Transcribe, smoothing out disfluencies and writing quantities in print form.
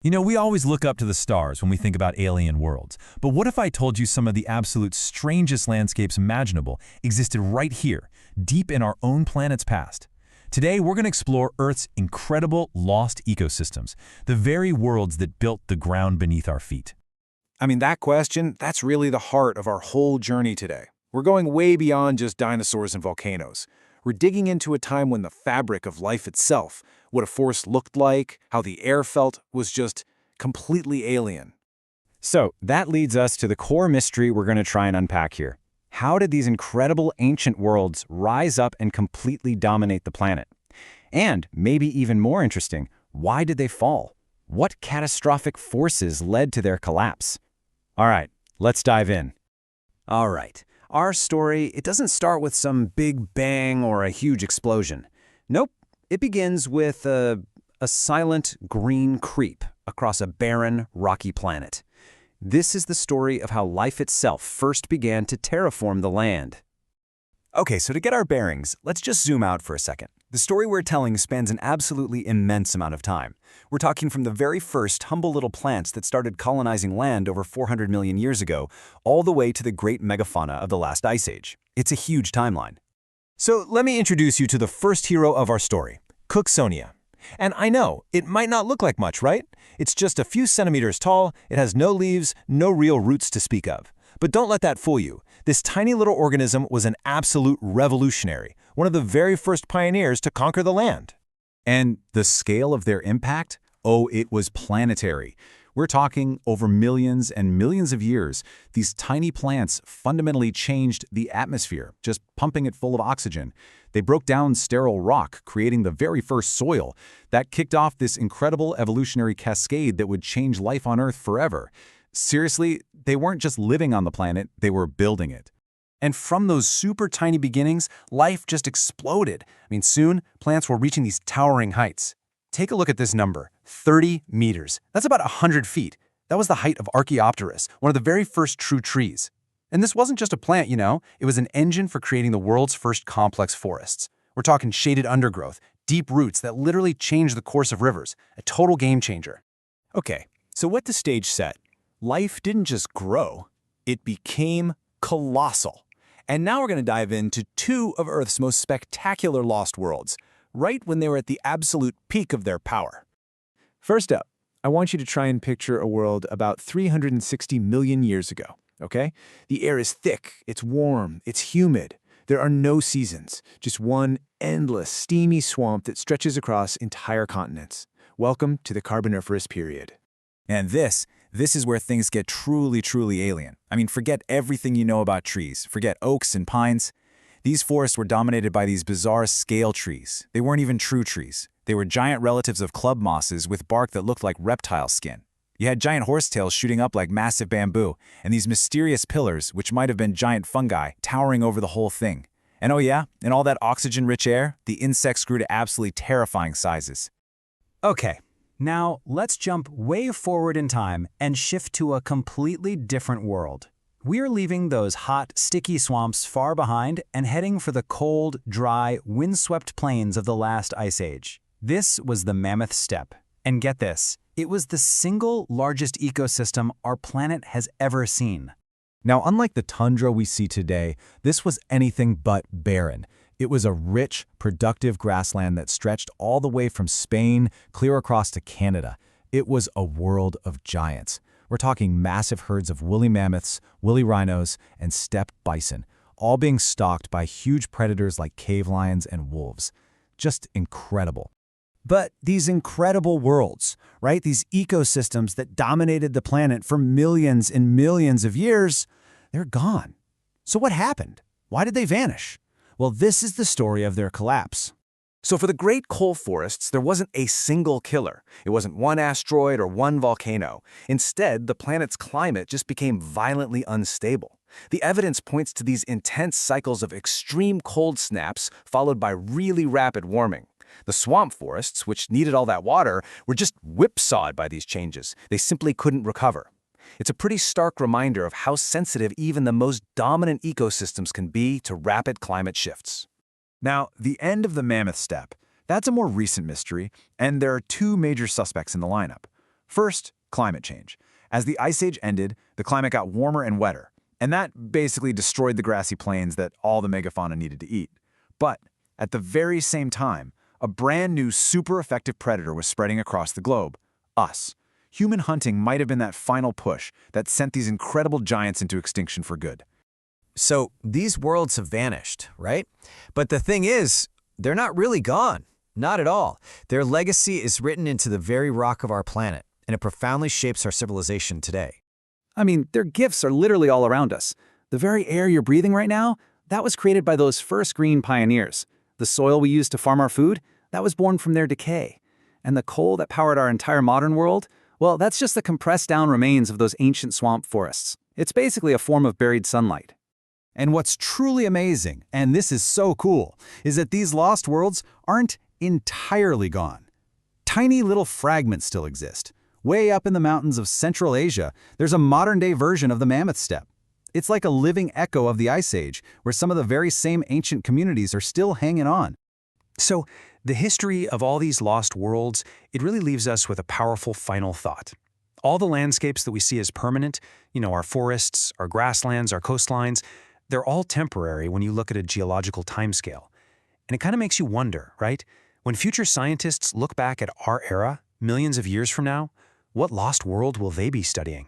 You know, we always look up to the stars when we think about alien worlds. But what if I told you some of the absolute strangest landscapes imaginable existed right here, deep in our own planet's past? Today, we're going to explore Earth's incredible lost ecosystems, the very worlds that built the ground beneath our feet. I mean, that question, that's really the heart of our whole journey today. We're going way beyond just dinosaurs and volcanoes. We're digging into a time when the fabric of life itself, what a forest looked like, how the air felt, was just completely alien. So that leads us to the core mystery we're going to try and unpack here. How did these incredible ancient worlds rise up and completely dominate the planet? And, maybe even more interesting, why did they fall? What catastrophic forces led to their collapse? All right, let's dive in. All right, our story, it doesn't start with some big bang or a huge explosion. Nope, it begins with a silent green creep across a barren, rocky planet. This is the story of how life itself first began to terraform the land. Okay, so to get our bearings, let's just zoom out for a second. The story we're telling spans an absolutely immense amount of time. We're talking from the very first humble little plants that started colonizing land over 400 million years ago, all the way to the great megafauna of the last ice age. It's a huge timeline. So let me introduce you to the first hero of our story, Cooksonia. And I know, it might not look like much, right? It's just a few centimeters tall, it has no leaves, no real roots to speak of. But don't let that fool you. This tiny little organism was an absolute revolutionary, one of the very first pioneers to conquer the land. And the scale of their impact? Oh, it was planetary. We're talking over millions and millions of years. These tiny plants fundamentally changed the atmosphere, just pumping it full of oxygen. They broke down sterile rock, creating the very first soil. That kicked off this incredible evolutionary cascade that would change life on Earth forever. Seriously, they weren't just living on the planet, they were building it. And from those super tiny beginnings, life just exploded. I mean, soon, plants were reaching these towering heights. Take a look at this number, 30 meters. That's about 100 feet. That was the height of Archaeopteryx, one of the very first true trees. And this wasn't just a plant, you know. It was an engine for creating the world's first complex forests. We're talking shaded undergrowth, deep roots that literally changed the course of rivers. A total game changer. Okay, so what the stage set? Life didn't just grow, it became colossal. And now we're going to dive into two of Earth's most spectacular lost worlds, right when they were at the absolute peak of their power. First up, I want you to try and picture a world about 360 million years ago, okay? The air is thick, it's warm, it's humid. There are no seasons, just one endless, steamy swamp that stretches across entire continents. Welcome to the Carboniferous period. And this is where things get truly alien. I mean, forget everything you know about trees. Forget oaks and pines. These forests were dominated by these bizarre scale trees. They weren't even true trees. They were giant relatives of club mosses with bark that looked like reptile skin. You had giant horsetails shooting up like massive bamboo, and these mysterious pillars, which might have been giant fungi, towering over the whole thing. And oh yeah, in all that oxygen-rich air, the insects grew to absolutely terrifying sizes. Okay, now let's jump way forward in time and shift to a completely different world. We're leaving those hot, sticky swamps far behind and heading for the cold, dry, windswept plains of the last ice age. This was the Mammoth Steppe. And get this, it was the single largest ecosystem our planet has ever seen. Now, unlike the tundra we see today, this was anything but barren. It was a rich, productive grassland that stretched all the way from Spain clear across to Canada. It was a world of giants. We're talking massive herds of woolly mammoths, woolly rhinos, and steppe bison, all being stalked by huge predators like cave lions and wolves. Just incredible. But these incredible worlds, right? These ecosystems that dominated the planet for millions and millions of years, they're gone. So what happened? Why did they vanish? Well, this is the story of their collapse. So for the great coal forests, there wasn't a single killer. It wasn't one asteroid or one volcano. Instead, the planet's climate just became violently unstable. The evidence points to these intense cycles of extreme cold snaps followed by really rapid warming. The swamp forests, which needed all that water, were just whipsawed by these changes. They simply couldn't recover. It's a pretty stark reminder of how sensitive even the most dominant ecosystems can be to rapid climate shifts. Now, the end of the Mammoth Steppe, that's a more recent mystery, and there are two major suspects in the lineup. First, climate change. As the Ice Age ended, the climate got warmer and wetter, and that basically destroyed the grassy plains that all the megafauna needed to eat. But at the very same time, a brand new super effective predator was spreading across the globe: us. Human hunting might have been that final push that sent these incredible giants into extinction for good. So these worlds have vanished, right? But the thing is, they're not really gone. Not at all. Their legacy is written into the very rock of our planet, and it profoundly shapes our civilization today. I mean, their gifts are literally all around us. The very air you're breathing right now, that was created by those first green pioneers. The soil we use to farm our food, that was born from their decay. And the coal that powered our entire modern world, well, that's just the compressed down remains of those ancient swamp forests. It's basically a form of buried sunlight. And what's truly amazing, and this is so cool, is that these lost worlds aren't entirely gone. Tiny little fragments still exist. Way up in the mountains of Central Asia, there's a modern-day version of the Mammoth Steppe. It's like a living echo of the Ice Age, where some of the very same ancient communities are still hanging on. So, the history of all these lost worlds, it really leaves us with a powerful final thought. All the landscapes that we see as permanent, our forests, our grasslands, our coastlines, they're all temporary when you look at a geological timescale. And it kind of makes you wonder, right? When future scientists look back at our era, millions of years from now, what lost world will they be studying?